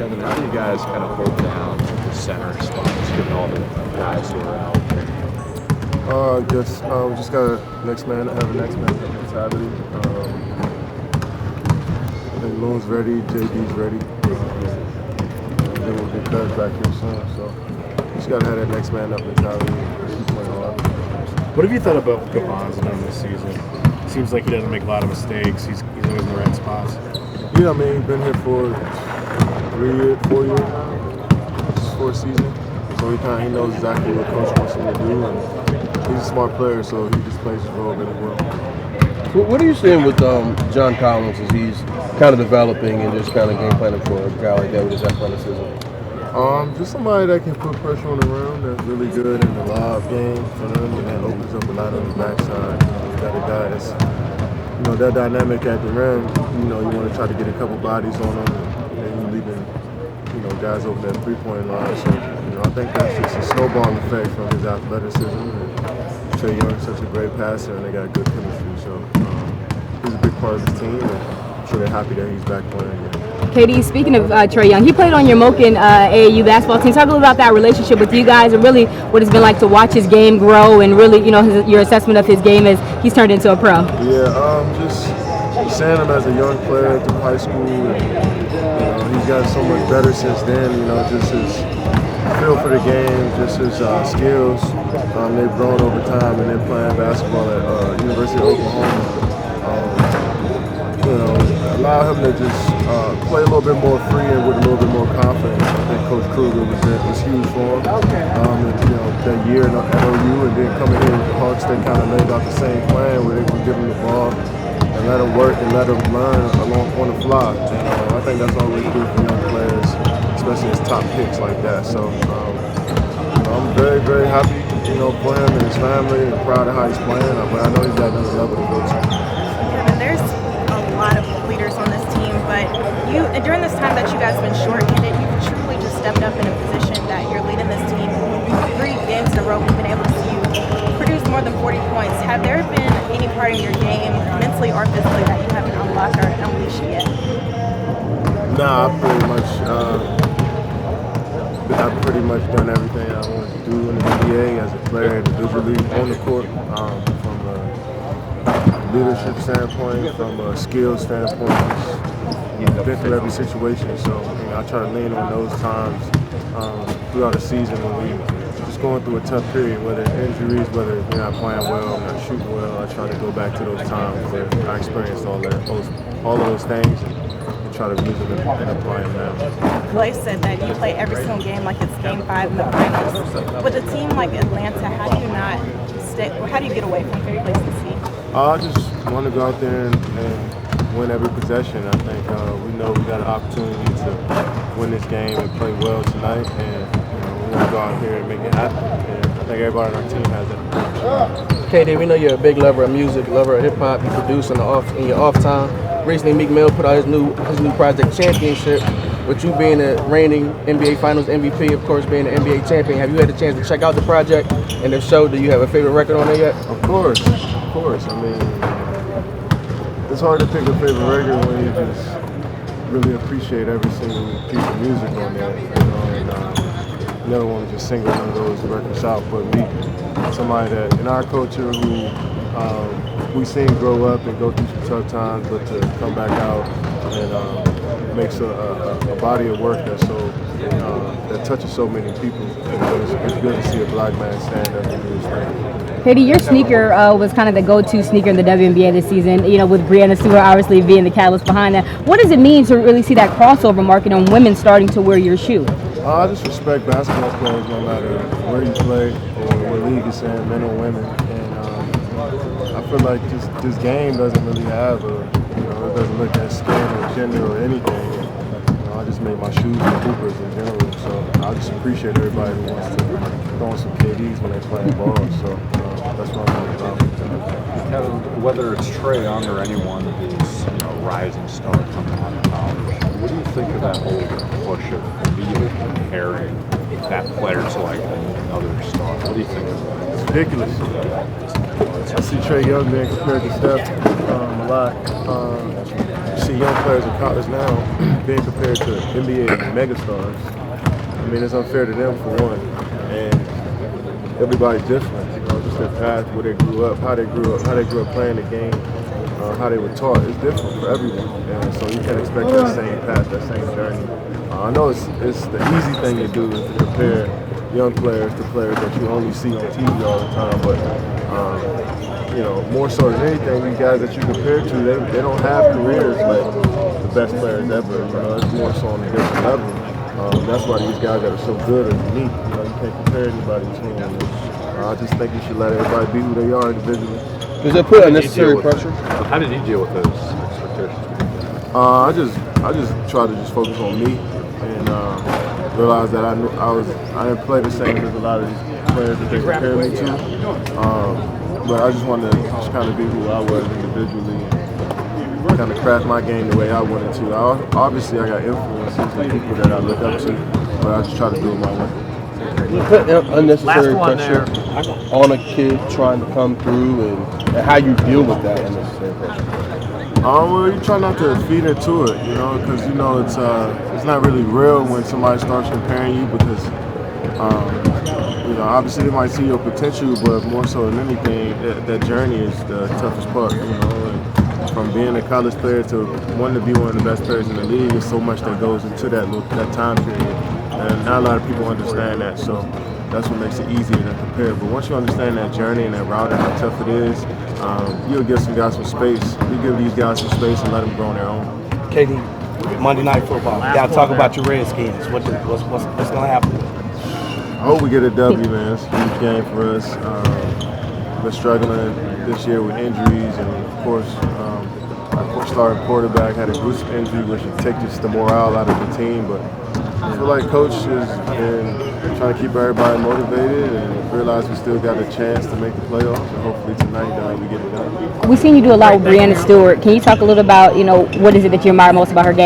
Kevin, how do you guys kind of hold down the center spots, given all the guys who are out there? Just got a next man mentality. I think Loon's ready, JB's ready. Then we'll get Cuz back here soon. So just gotta have that next man up mentality. Keep playing hard. What have you thought about Gavon's in this season? Seems like he doesn't make a lot of mistakes. He's always in the right spots. Yeah, I mean, he's been here for 4 years now. This is 4th season. So he knows exactly what coach wants him to do, and he's a smart player, so he just plays his role really well. What are you seeing with John Collins as he's kind of developing and just kind of game planning for a guy like that with his athleticism? Just somebody that can put pressure on the rim that's really good in the lob game for them, and that opens up a lot on the backside. You got a guy that's, that dynamic at the rim. You want to try to get a couple bodies on him, and you're leaving, guys over that three-point line. So, I think that's just a snowball effect from his athleticism. And Trae Young is such a great passer, and they got good chemistry. So, he's a big part of the team, and I'm sure they're happy that he's back playing again. KD, speaking of Trae Young, he played on your Moken AAU basketball team. Talk a little about that relationship with you guys and really what it's been like to watch his game grow and really, your assessment of his game as he's turned into a pro. Yeah, just seeing him as a young player through high school, and he's gotten so much better since then. Just his feel for the game, just his skills. They've grown over time, and then playing basketball at University of Oklahoma. Allow him to just play a little bit more free and with a little bit more confidence. I think Coach Kruger was huge for him. That year at OU, and then coming in with the Hawks, they kind of laid out the same plan where they would give him the ball and let him work and let him learn on the fly. And I think that's always good for young players, especially as top picks like that. So I'm very, very happy, for him and his family, and proud of how he's playing. But I know he's got another level to go to. Kevin, there's a lot of leaders on this team, but during this time that you guys have been short-handed, you've truly just stepped up in a position that you're leading this team. 3 games in a row, we've been able to see you produce more than 40 points. Have there been any part of your game, mentally or physically, that you haven't unlocked or unleashed yet? Nah, I've pretty much done everything I wanted to do in the NBA as a player, individually, on the court, from a leadership standpoint, from a skill standpoint. I've been through every situation, so I try to lean on those times throughout the season when we just going through a tough period, whether it's injuries, whether you're not playing well, not shooting well. I try to go back to those times where I experienced all of those things and try to use them and apply them now. Clay said that you play every single game like it's game 5 in the finals. With a team like Atlanta, how do you get away from complacency? I just want to go out there and win every possession. I think we know we got an opportunity to win this game and play well tonight, and we want to go out here and make it happen. And I think everybody on our team has that. KD, we know you're a big lover of music, lover of hip hop. You produce in your off time. Recently, Meek Mill put out his new project, Championship. With you being a reigning NBA Finals MVP, of course, being an NBA champion, have you had a chance to check out the project? And if so, do you have a favorite record on there yet? Of course. I mean, it's hard to pick a favorite record when you just really appreciate every single piece of music on there, and never want to just single one of those records out. But me, somebody that in our culture who we seen grow up and go through some tough times, but to come back out and makes a body of work that's that touches so many people. It's good to see a black man stand up and do his thing. KD, your sneaker was kind of the go-to sneaker in the WNBA this season, with Breanna Stewart obviously being the catalyst behind that. What does it mean to really see that crossover market on women starting to wear your shoe? I just respect basketball players no matter where you play or what league it's in, men or women. And I feel like this game doesn't really have it doesn't look at skin or gender or anything. I just make my shoes for hoopers in general, so I just appreciate everybody who wants to throw in some KDs when they play ball. So that's what I'm about. Kevin, whether it's Trae Young or anyone who's a rising star coming out of college, what do you think of that whole push of immediately comparing that player to like another star? What do you think of that? It's ridiculous. I see Trae Young being compared to Steph a lot. You see young players in college now being compared to NBA megastars. I mean, it's unfair to them for one, and everybody's different. You know, just their path, where they grew up, how they grew up playing the game, how they were taught. It's different for everyone, and so you can't expect that same path, that same journey. I know it's the easy thing to do is to compare young players to players that you only see on TV all the time, but you know, more so than anything, these guys that you compare to, they don't have careers like the best players ever. You know, it's more so on a different level. That's why these guys that are so good are unique. You know, you can't compare anybody to them. I just think you should let everybody be who they are individually. Does it put unnecessary pressure? How did you deal with those expectations? I just try to just focus on me and realize that I didn't play the same as a lot of these players that they compare me to. But I just wanted to just kind of be who I was individually and kind of craft my game the way I wanted to. Obviously, I got influences and people that I look up to, but I just try to do it my way. You put unnecessary pressure on a kid trying to come through, and how you deal with that unnecessary pressure. Well, you try not to feed into it, you know, because you know it's not really real when somebody starts comparing you because. You know, obviously they might see your potential, but more so than anything, that journey is the toughest part. You know, and from being a college player to wanting to be one of the best players in the league, there's so much that goes into that time period, and not a lot of people understand that. So that's what makes it easier to compare. But once you understand that journey and that route and how tough it is, you'll give some guys some space. You give these guys some space and let them grow on their own. KD, Monday Night Football. You got to talk about your Redskins. What's going to happen? I hope we get a W, man. It's a huge game for us. We're struggling this year with injuries, and of course, our starting quarterback had a gruesome injury, which would take just the morale out of the team. But I feel like Coach has been trying to keep everybody motivated and realize we still got a chance to make the playoffs. And hopefully tonight we get it done. We've seen you do a lot with Breanna Stewart. Can you talk a little about, you know, what is it that you admire most about her game?